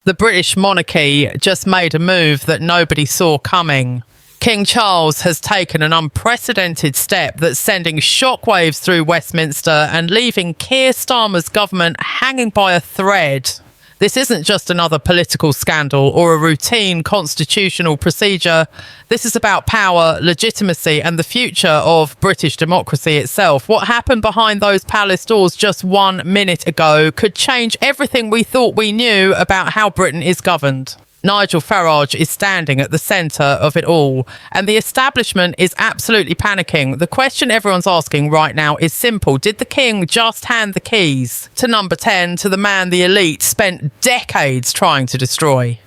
The British monarchy just made a move that nobody saw coming. King Charles has taken an unprecedented step that's sending shockwaves through Westminster and leaving Keir Starmer's government hanging by a thread. This isn't just another political scandal or a routine constitutional procedure. This is about power, legitimacy, and the future of British democracy itself. What happened behind those palace doors just 1 minute ago could change everything we thought we knew about how Britain is governed. Nigel Farage is standing at the centre of it all, and the establishment is absolutely panicking. The question everyone's asking right now is simple. Did the king just hand the keys to number 10 to the man the elite spent decades trying to destroy?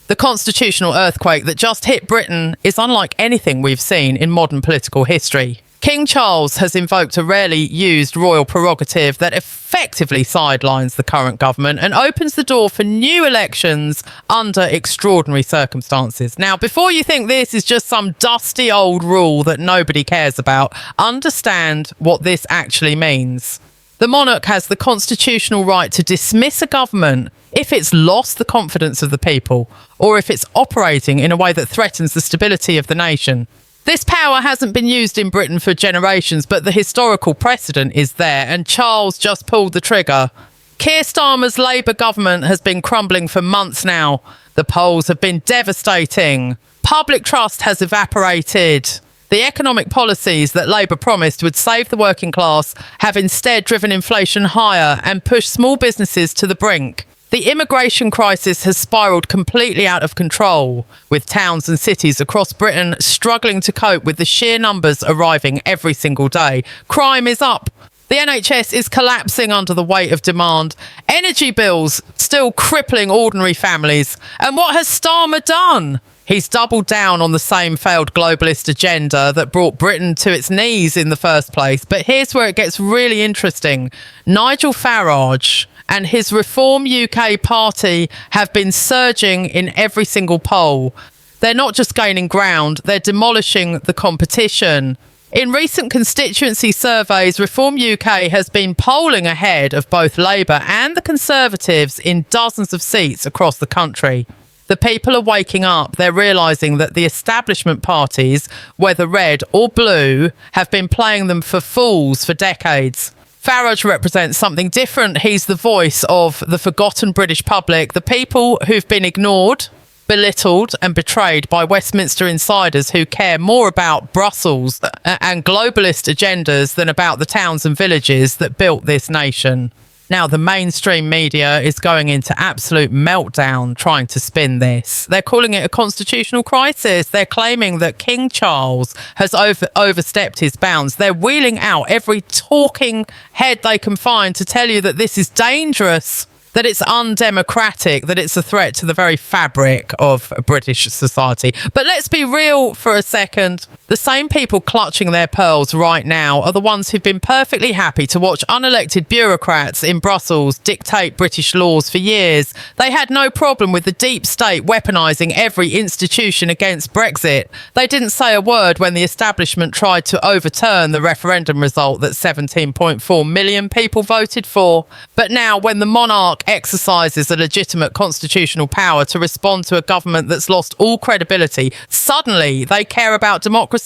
The constitutional earthquake that just hit Britain is unlike anything we've seen in modern political history. King Charles has invoked a rarely used royal prerogative that effectively sidelines the current government and opens the door for new elections under extraordinary circumstances. Now, before you think this is just some dusty old rule that nobody cares about, understand what this actually means. The monarch has the constitutional right to dismiss a government if it's lost the confidence of the people or if it's operating in a way that threatens the stability of the nation. This power hasn't been used in Britain for generations, but the historical precedent is there, and Charles just pulled the trigger. Keir Starmer's Labour government has been crumbling for months now. The polls have been devastating. Public trust has evaporated. The economic policies that Labour promised would save the working class have instead driven inflation higher and pushed small businesses to the brink. The immigration crisis has spiralled completely out of control, with towns and cities across Britain struggling to cope with the sheer numbers arriving every single day. Crime is up. The NHS is collapsing under the weight of demand. Energy bills still crippling ordinary families. And what has Starmer done? He's doubled down on the same failed globalist agenda that brought Britain to its knees in the first place. But here's where it gets really interesting. Nigel Farage and his Reform UK party have been surging in every single poll. They're not just gaining ground, they're demolishing the competition. In recent constituency surveys, Reform UK has been polling ahead of both Labour and the Conservatives in dozens of seats across the country. The people are waking up. They're realising that the establishment parties, whether red or blue, have been playing them for fools for decades. Farage represents something different. He's the voice of the forgotten British public, the people who've been ignored, belittled and betrayed by Westminster insiders who care more about Brussels and globalist agendas than about the towns and villages that built this nation. Now, the mainstream media is going into absolute meltdown trying to spin this. They're calling it a constitutional crisis. They're claiming that King Charles has overstepped his bounds. They're wheeling out every talking head they can find to tell you that this is dangerous, that it's undemocratic, that it's a threat to the very fabric of British society. But let's be real for a second. The same people clutching their pearls right now are the ones who've been perfectly happy to watch unelected bureaucrats in Brussels dictate British laws for years. They had no problem with the deep state weaponising every institution against Brexit. They didn't say a word when the establishment tried to overturn the referendum result that 17.4 million people voted for. But now, when the monarch exercises a legitimate constitutional power to respond to a government that's lost all credibility, suddenly they care about democracy?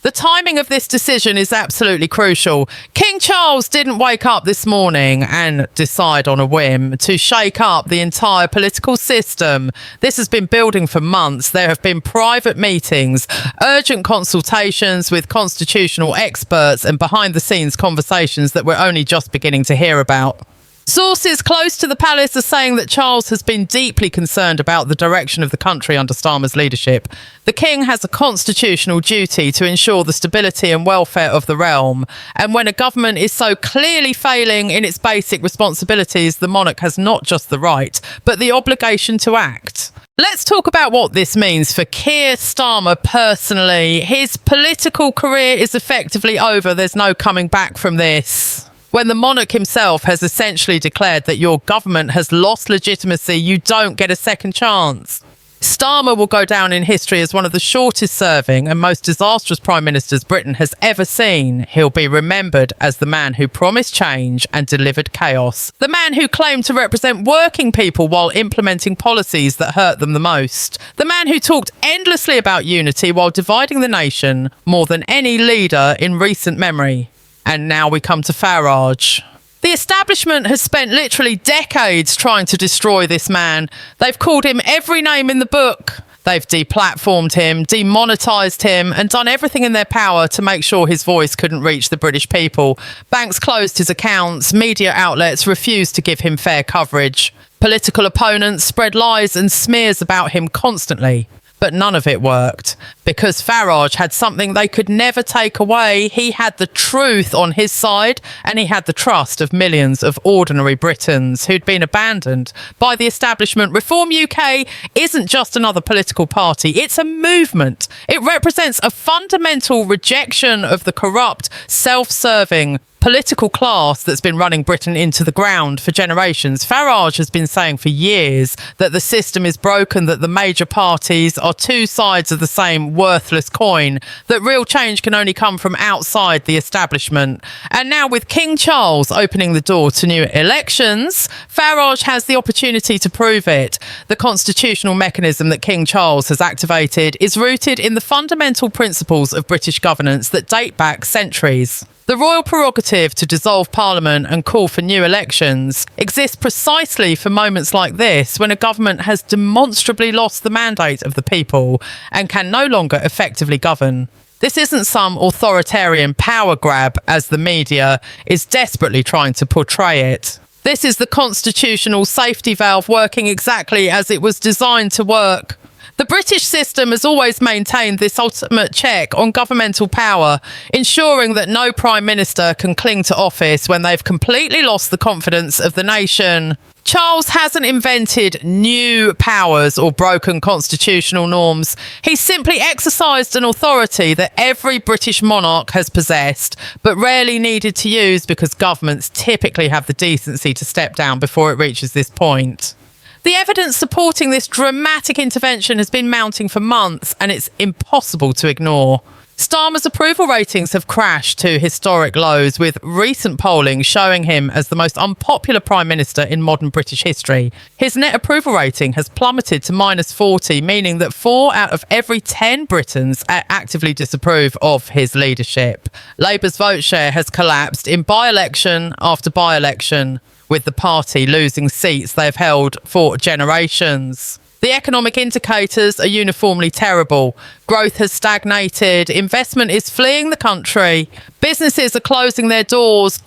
The timing of this decision is absolutely crucial. King Charles didn't wake up this morning and decide on a whim to shake up the entire political system. This has been building for months. There have been private meetings, urgent consultations with constitutional experts, and behind-the-scenes conversations that we're only just beginning to hear about. Sources close to the palace are saying that Charles has been deeply concerned about the direction of the country under Starmer's leadership. The king has a constitutional duty to ensure the stability and welfare of the realm, and when a government is so clearly failing in its basic responsibilities, the monarch has not just the right, but the obligation to act. Let's talk about what this means for Keir Starmer personally. His political career is effectively over. There's no coming back from this. When the monarch himself has essentially declared that your government has lost legitimacy, you don't get a second chance. Starmer will go down in history as one of the shortest serving and most disastrous prime ministers Britain has ever seen. He'll be remembered as the man who promised change and delivered chaos. The man who claimed to represent working people while implementing policies that hurt them the most. The man who talked endlessly about unity while dividing the nation more than any leader in recent memory. And now we come to Farage. The establishment has spent literally decades trying to destroy this man. They've called him every name in the book. They've deplatformed him, demonetised him, and done everything in their power to make sure his voice couldn't reach the British people. Banks closed his accounts, media outlets refused to give him fair coverage. Political opponents spread lies and smears about him constantly. But none of it worked, because Farage had something they could never take away. He had the truth on his side, and he had the trust of millions of ordinary Britons who'd been abandoned by the establishment. Reform UK isn't just another political party, it's a movement. It represents a fundamental rejection of the corrupt, self-serving political class that's been running Britain into the ground for generations. Farage has been saying for years that the system is broken, that the major parties are two sides of the same worthless coin, that real change can only come from outside the establishment. And now with King Charles opening the door to new elections, Farage has the opportunity to prove it. The constitutional mechanism that King Charles has activated is rooted in the fundamental principles of British governance that date back centuries. The royal prerogative to dissolve Parliament and call for new elections exists precisely for moments like this, when a government has demonstrably lost the mandate of the people and can no longer effectively govern. This isn't some authoritarian power grab, as the media is desperately trying to portray it. This is the constitutional safety valve working exactly as it was designed to work. The British system has always maintained this ultimate check on governmental power, ensuring that no Prime Minister can cling to office when they've completely lost the confidence of the nation. Charles hasn't invented new powers or broken constitutional norms. He's simply exercised an authority that every British monarch has possessed, but rarely needed to use because governments typically have the decency to step down before it reaches this point. The evidence supporting this dramatic intervention has been mounting for months, and it's impossible to ignore. Starmer's approval ratings have crashed to historic lows, with recent polling showing him as the most unpopular Prime Minister in modern British history. His net approval rating has plummeted to -40, meaning that 4 out of every 10 Britons actively disapprove of his leadership. Labour's vote share has collapsed in by-election after by-election, with the party losing seats they've held for generations. The economic indicators are uniformly terrible. Growth has stagnated, investment is fleeing the country, businesses are closing their doors,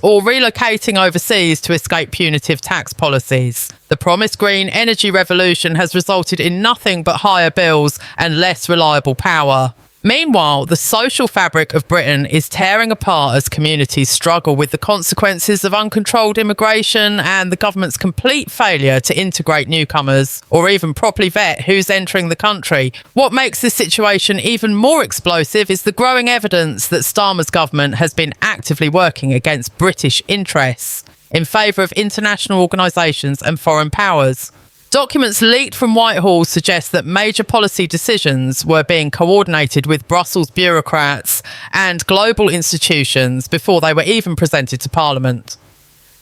or relocating overseas to escape punitive tax policies. The promised green energy revolution has resulted in nothing but higher bills and less reliable power. Meanwhile, the social fabric of Britain is tearing apart as communities struggle with the consequences of uncontrolled immigration and the government's complete failure to integrate newcomers or even properly vet who's entering the country. What makes this situation even more explosive is the growing evidence that Starmer's government has been actively working against British interests in favour of international organisations and foreign powers. Documents leaked from Whitehall suggest that major policy decisions were being coordinated with Brussels bureaucrats and global institutions before they were even presented to Parliament.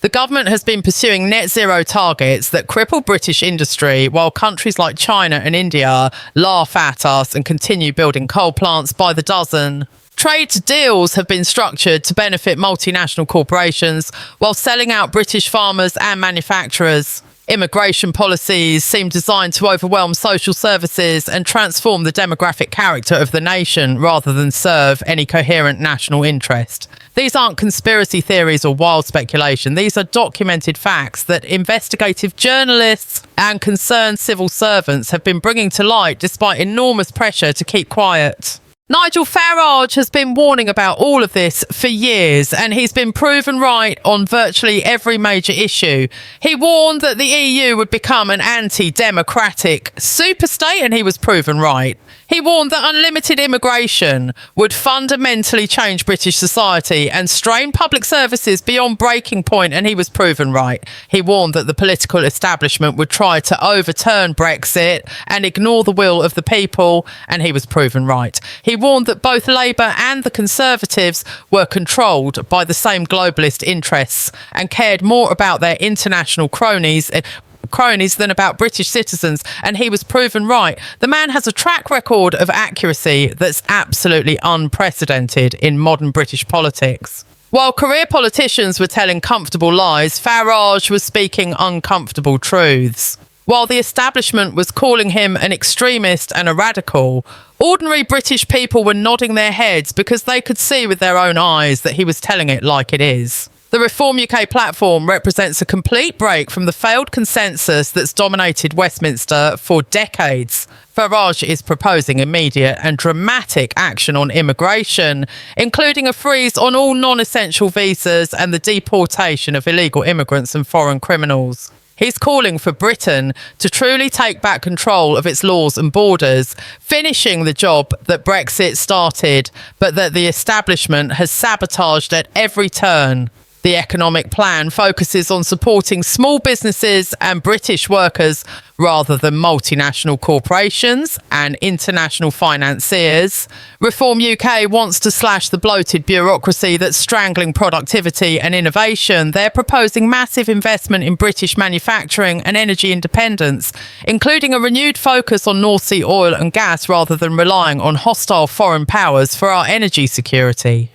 The government has been pursuing net zero targets that cripple British industry, while countries like China and India laugh at us and continue building coal plants by the dozen. Trade deals have been structured to benefit multinational corporations while selling out British farmers and manufacturers. Immigration policies seem designed to overwhelm social services and transform the demographic character of the nation rather than serve any coherent national interest. These aren't conspiracy theories or wild speculation. These are documented facts that investigative journalists and concerned civil servants have been bringing to light despite enormous pressure to keep quiet. Nigel Farage has been warning about all of this for years, and he's been proven right on virtually every major issue. He warned that the EU would become an anti-democratic superstate, and he was proven right. He warned that unlimited immigration would fundamentally change British society and strain public services beyond breaking point, and he was proven right. He warned that the political establishment would try to overturn Brexit and ignore the will of the people, and he was proven right. He warned that both Labour and the Conservatives were controlled by the same globalist interests and cared more about their international cronies than about British citizens, and he was proven right. The man has a track record of accuracy that's absolutely unprecedented in modern British politics. While career politicians were telling comfortable lies, Farage was speaking uncomfortable truths. While the establishment was calling him an extremist and a radical, ordinary British people were nodding their heads because they could see with their own eyes that he was telling it like it is. The Reform UK platform represents a complete break from the failed consensus that's dominated Westminster for decades. Farage is proposing immediate and dramatic action on immigration, including a freeze on all non-essential visas and the deportation of illegal immigrants and foreign criminals. He's calling for Britain to truly take back control of its laws and borders, finishing the job that Brexit started, but that the establishment has sabotaged at every turn. The economic plan focuses on supporting small businesses and British workers rather than multinational corporations and international financiers. Reform UK wants to slash the bloated bureaucracy that's strangling productivity and innovation. They're proposing massive investment in British manufacturing and energy independence, including a renewed focus on North Sea oil and gas rather than relying on hostile foreign powers for our energy security.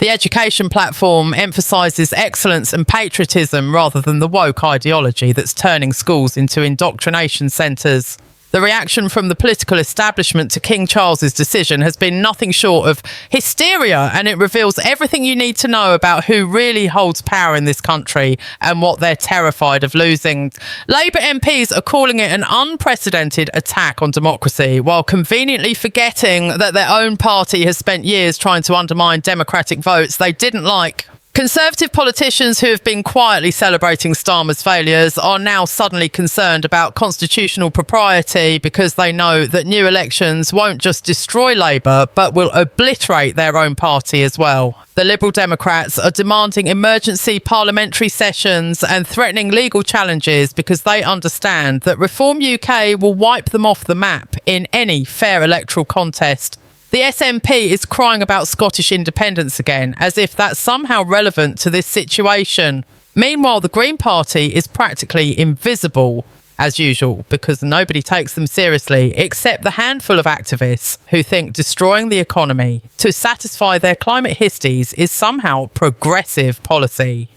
The education platform emphasises excellence and patriotism rather than the woke ideology that's turning schools into indoctrination centres. The reaction from the political establishment to King Charles's decision has been nothing short of hysteria, and it reveals everything you need to know about who really holds power in this country and what they're terrified of losing. Labour MPs are calling it an unprecedented attack on democracy, while conveniently forgetting that their own party has spent years trying to undermine democratic votes they didn't like. Conservative politicians who have been quietly celebrating Starmer's failures are now suddenly concerned about constitutional propriety because they know that new elections won't just destroy Labour but will obliterate their own party as well. The Liberal Democrats are demanding emergency parliamentary sessions and threatening legal challenges because they understand that Reform UK will wipe them off the map in any fair electoral contest. The SNP is crying about Scottish independence again, as if that's somehow relevant to this situation. Meanwhile, the Green Party is practically invisible, as usual, because nobody takes them seriously, except the handful of activists who think destroying the economy to satisfy their climate histies is somehow progressive policy.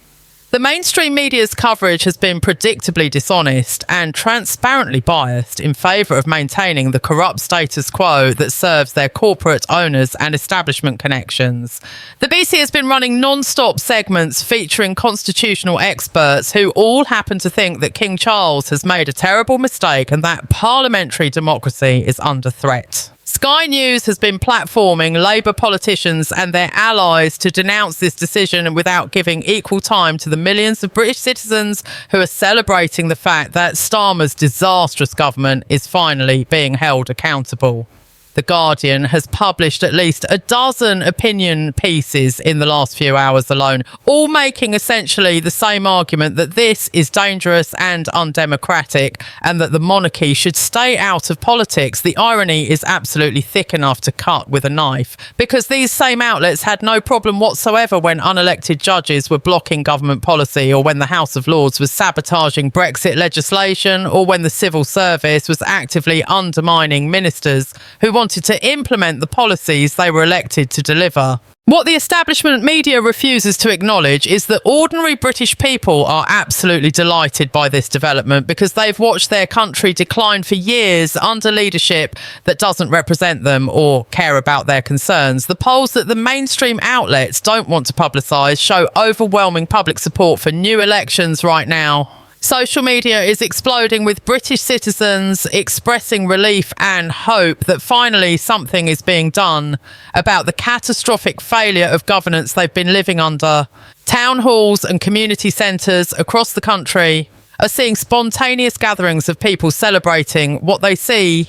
The mainstream media's coverage has been predictably dishonest and transparently biased in favour of maintaining the corrupt status quo that serves their corporate owners and establishment connections. The BC has been running non-stop segments featuring constitutional experts who all happen to think that King Charles has made a terrible mistake and that parliamentary democracy is under threat. Sky News has been platforming Labour politicians and their allies to denounce this decision without giving equal time to the millions of British citizens who are celebrating the fact that Starmer's disastrous government is finally being held accountable. The Guardian has published at least a dozen opinion pieces in the last few hours alone, all making essentially the same argument that this is dangerous and undemocratic and that the monarchy should stay out of politics. The irony is absolutely thick enough to cut with a knife, because these same outlets had no problem whatsoever when unelected judges were blocking government policy, or when the House of Lords was sabotaging Brexit legislation, or when the civil service was actively undermining ministers who wanted to implement the policies they were elected to deliver. What the establishment media refuses to acknowledge is that ordinary British people are absolutely delighted by this development because they've watched their country decline for years under leadership that doesn't represent them or care about their concerns. The polls that the mainstream outlets don't want to publicise show overwhelming public support for new elections right now. Social media is exploding with British citizens expressing relief and hope that finally something is being done about the catastrophic failure of governance they've been living under. Town halls and community centres across the country are seeing spontaneous gatherings of people celebrating what they see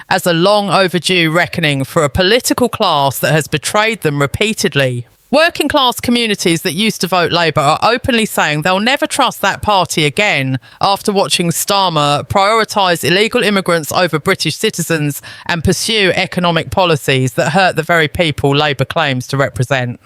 as a long overdue reckoning for a political class that has betrayed them repeatedly. Working class communities that used to vote Labour are openly saying they'll never trust that party again after watching Starmer prioritise illegal immigrants over British citizens and pursue economic policies that hurt the very people Labour claims to represent.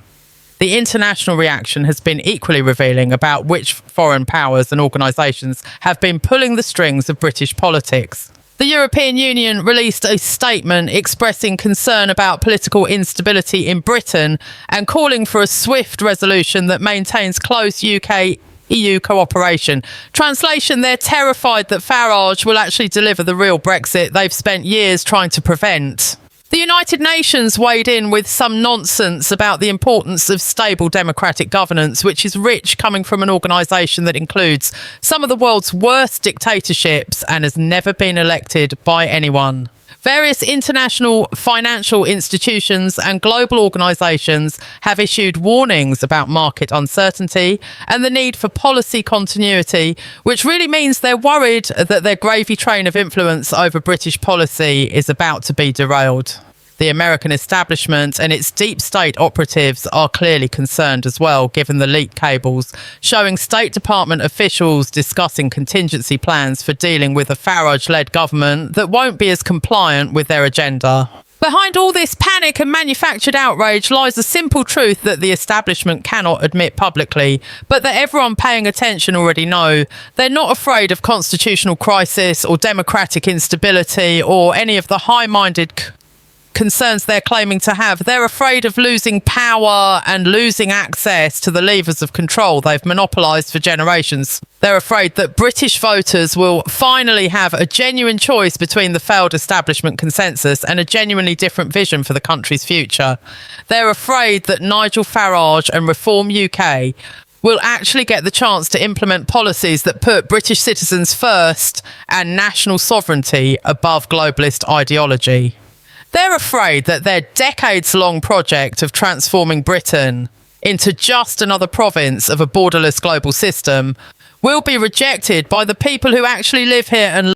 The international reaction has been equally revealing about which foreign powers and organisations have been pulling the strings of British politics. The European Union released a statement expressing concern about political instability in Britain and calling for a swift resolution that maintains close UK-EU cooperation. Translation, they're terrified that Farage will actually deliver the real Brexit they've spent years trying to prevent. The United Nations weighed in with some nonsense about the importance of stable democratic governance, which is rich coming from an organisation that includes some of the world's worst dictatorships and has never been elected by anyone. Various international financial institutions and global organisations have issued warnings about market uncertainty and the need for policy continuity, which really means they're worried that their gravy train of influence over British policy is about to be derailed. The American establishment and its deep state operatives are clearly concerned as well, given the leaked cables showing State Department officials discussing contingency plans for dealing with a Farage-led government that won't be as compliant with their agenda. Behind all this panic and manufactured outrage lies a simple truth that the establishment cannot admit publicly, but that everyone paying attention already know. They're not afraid of constitutional crisis or democratic instability or any of the high-minded concerns they're claiming to have. They're afraid of losing power and losing access to the levers of control they've monopolised for generations. They're afraid that British voters will finally have a genuine choice between the failed establishment consensus and a genuinely different vision for the country's future. They're afraid that Nigel Farage and Reform UK will actually get the chance to implement policies that put British citizens first and national sovereignty above globalist ideology. They're afraid that their decades-long project of transforming Britain into just another province of a borderless global system will be rejected by the people who actually live here and